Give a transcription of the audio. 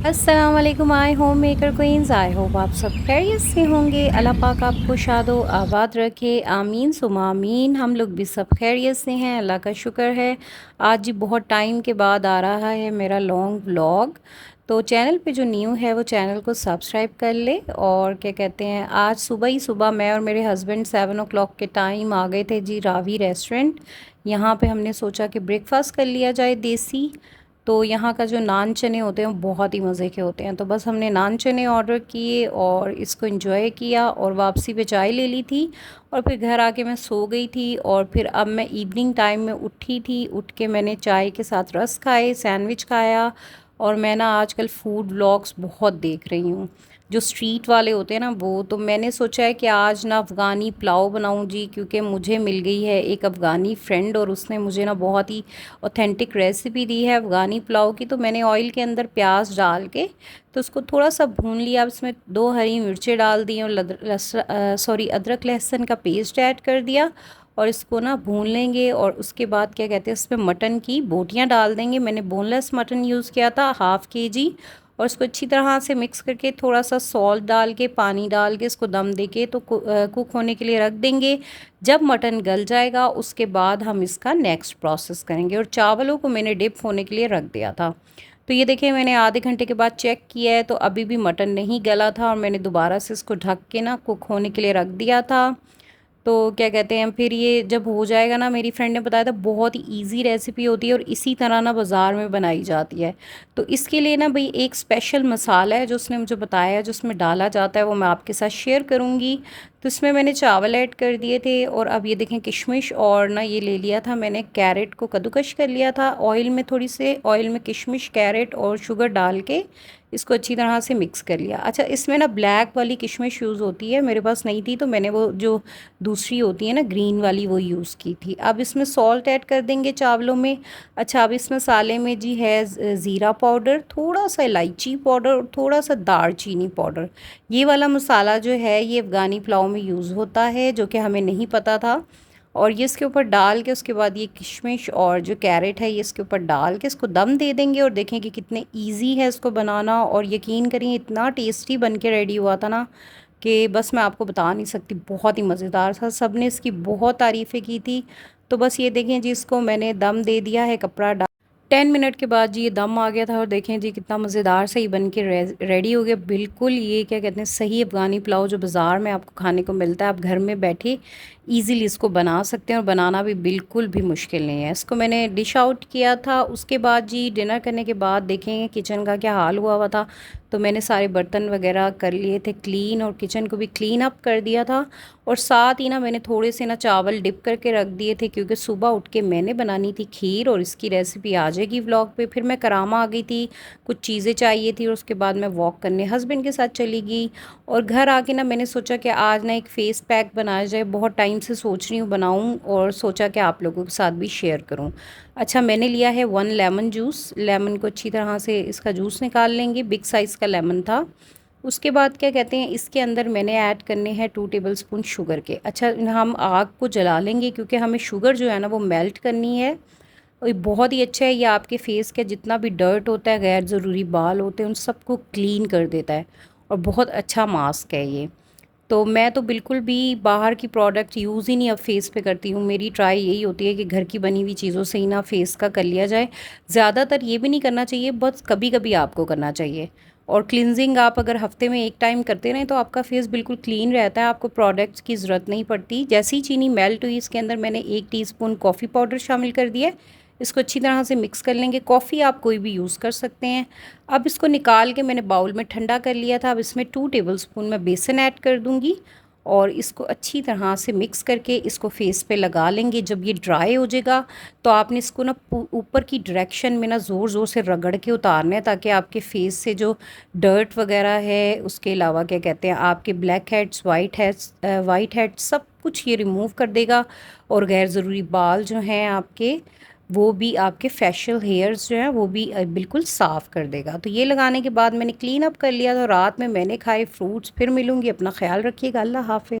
अस्सलाम वालेकुम I home maker queens. I hope आप सब खैरियत से होंगे। अल्लाह पाक आपको शादो आबाद रखे, आमीन सुमा आमीन। हम लोग भी सब खैरियत से हैं, अल्लाह का शुक्र है। आज जी बहुत टाइम के बाद आ रहा है मेरा लॉन्ग व्लॉग। तो चैनल पे जो न्यू है वो चैनल को सब्सक्राइब कर ले। और क्या कहते हैं, आज सुबह ही सुबह मैं और मेरे हस्बैंड 7 o'clock के टाइम आ गए थे जी रावी रेस्टोरेंट। यहाँ पे हमने सोचा कि ब्रेकफास्ट कर लिया जाए देसी। तो यहाँ का जो नान चने होते हैं वो बहुत ही मज़े के होते हैं। तो बस हमने नान चने ऑर्डर किए और इसको एंजॉय किया और वापसी पे चाय ले ली थी। और फिर घर आके मैं सो गई थी और फिर अब मैं इवनिंग टाइम में उठी थी। उठ के मैंने चाय के साथ रस खाए, सैंडविच खाया। और मैं ना आजकल फूड व्लॉग्स बहुत देख रही हूँ, जो स्ट्रीट वाले होते हैं ना वो। तो मैंने सोचा है कि आज ना अफ़गानी पुलाव बनाऊँ जी, क्योंकि मुझे मिल गई है एक अफ़गानी फ्रेंड और उसने मुझे ना बहुत ही ऑथेंटिक रेसिपी दी है अफ़गानी पुलाव की। तो मैंने ऑयल के अंदर प्याज डाल के तो उसको थोड़ा सा भून लिया। अब इसमें 2 हरी मिर्चें डाल दी और अदरक लहसुन का पेस्ट ऐड कर दिया। और इसको ना भून लेंगे और उसके बाद क्या कहते हैं, इसमें मटन की बोटियां डाल देंगे। मैंने बोनलेस मटन यूज़ किया था, ½ kg। और इसको अच्छी तरह से मिक्स करके थोड़ा सा सॉल्ट डाल के पानी डाल के इसको दम दे के तो कुक होने के लिए रख देंगे। जब मटन गल जाएगा उसके बाद हम इसका नेक्स्ट प्रोसेस करेंगे। और चावलों को मैंने डिप होने के लिए रख दिया था। तो ये देखिए, मैंने आधे घंटे के बाद चेक किया है तो अभी भी मटन नहीं गला था और मैंने दोबारा से इसको ढक के ना कुक होने के लिए रख दिया था। तो क्या कहते हैं, फिर ये जब हो जाएगा ना, मेरी फ्रेंड ने बताया था बहुत ही इजी रेसिपी होती है और इसी तरह ना बाज़ार में बनाई जाती है। तो इसके लिए ना भाई एक स्पेशल मसाला है जो उसने मुझे बताया है, जो उसमें डाला जाता है, वो मैं आपके साथ शेयर करूँगी। तो इसमें मैंने चावल ऐड कर दिए थे और अब ये देखें किशमिश और ना ये ले लिया था मैंने कैरेट को कद्दूकश कर लिया था ऑयल में, थोड़ी से ऑयल में किशमिश कैरेट और शुगर डाल के इसको अच्छी तरह से मिक्स कर लिया। अच्छा, इसमें ना ब्लैक वाली किशमिश यूज़ होती है, मेरे पास नहीं थी तो मैंने वो जो दूसरी होती है ना ग्रीन वाली वो यूज़ की थी। अब इसमें सॉल्ट ऐड कर देंगे चावलों में। अच्छा, अब इस मसाले में जी है ज़ीरा पाउडर, थोड़ा सा इलायची पाउडर और थोड़ा सा दालचीनी पाउडर। ये वाला मसाला जो है ये अफ़गानी पुलाव में यूज़ होता है, जो कि हमें नहीं पता था। और ये इसके ऊपर डाल के उसके बाद ये किशमिश और जो कैरेट है ये इसके ऊपर डाल के इसको दम दे देंगे। और देखें कि कितने इजी है इसको बनाना। और यकीन करिए इतना टेस्टी बन के रेडी हुआ था ना कि बस मैं आपको बता नहीं सकती, बहुत ही मज़ेदार था। सब ने इसकी बहुत तारीफ़ें की थी। तो बस ये देखें जी, इसको मैंने दम दे दिया है कपड़ा डाल। 10 मिनट के बाद जी ये दम आ गया था और देखें जी कितना मज़ेदार सही बन के रेडी हो गया। बिल्कुल ये क्या कहते हैं, सही अफ़गानी पुलाव जो बाज़ार में आपको खाने को मिलता है, आप घर में बैठे इजीली इसको बना सकते हैं और बनाना भी बिल्कुल भी मुश्किल नहीं है। इसको मैंने डिश आउट किया था। उसके बाद जी डिनर करने के बाद देखेंगे किचन का क्या हाल हुआ हुआ था। तो मैंने सारे बर्तन वगैरह कर लिए थे क्लीन और किचन को भी क्लीन अप कर दिया था। और साथ ही ना मैंने थोड़े से ना चावल डिप करके रख दिए थे, क्योंकि सुबह उठ के मैंने बनानी थी खीर और इसकी रेसिपी आ जाएगी व्लॉग पे। फिर मैं करामा आ गई थी, कुछ चीज़ें चाहिए थी और उसके बाद मैं वॉक करने हस्बैंड के साथ चली गई। और घर आके ना मैंने सोचा कि आज ना एक फ़ेस पैक बनाया जाए, बहुत टाइम से सोच रही हूँ बनाऊँ और सोचा कि आप लोगों के साथ भी शेयर करूँ। अच्छा, मैंने लिया है 1 लेमन जूस। लेमन को अच्छी तरह से इसका जूस निकाल लेंगे, बिग साइज़ का लेमन था। उसके बाद क्या कहते हैं, इसके अंदर मैंने ऐड करने हैं 2 टेबलस्पून शुगर के। अच्छा, हम आग को जला लेंगे क्योंकि हमें शुगर जो है ना वो मेल्ट करनी है। और ये बहुत ही अच्छा है, ये आपके फेस का जितना भी डर्ट होता है, गैर ज़रूरी बाल होते हैं, उन सबको क्लीन कर देता है। और बहुत अच्छा मास्क है ये। तो मैं तो बिल्कुल भी बाहर की प्रोडक्ट यूज़ ही नहीं अब फेस पे करती हूँ। मेरी ट्राई यही होती है कि घर की बनी हुई चीज़ों से ही ना फेस का कर लिया जाए। ज़्यादातर ये भी नहीं करना चाहिए, बस कभी कभी आपको करना चाहिए। और क्लिनजिंग आप अगर हफ्ते में एक टाइम करते रहें तो आपका फेस बिल्कुल क्लीन रहता है, आपको प्रोडक्ट्स की ज़रूरत नहीं पड़ती। जैसे ही चीनी मेल्ट हुई, इसके अंदर मैंने 1 टीस्पून कॉफ़ी पाउडर शामिल कर दिया है। इसको अच्छी तरह से मिक्स कर लेंगे। कॉफ़ी आप कोई भी यूज़ कर सकते हैं। अब इसको निकाल के मैंने बाउल में ठंडा कर लिया था। अब इसमें 2 टेबलस्पून मैं बेसन ऐड कर दूँगी और इसको अच्छी तरह से मिक्स करके इसको फेस पे लगा लेंगे। जब ये ड्राई हो जाएगा तो आपने इसको ना ऊपर की डायरेक्शन में ना ज़ोर ज़ोर से रगड़ के उतारना है, ताकि आपके फेस से जो डर्ट वगैरह है, उसके अलावा क्या कहते हैं आपके ब्लैक हेड्स, वाइट हेड्स सब कुछ ये रिमूव कर देगा। और गैर ज़रूरी बाल जो हैं आपके, वो भी आपके फेशियल हेयर्स जो हैं वो भी बिल्कुल साफ़ कर देगा। तो ये लगाने के बाद मैंने क्लीन अप कर लिया। तो रात में मैंने खाए फ्रूट्स। फिर मिलूँगी, अपना ख्याल रखिएगा, अल्लाह हाफ़िज़।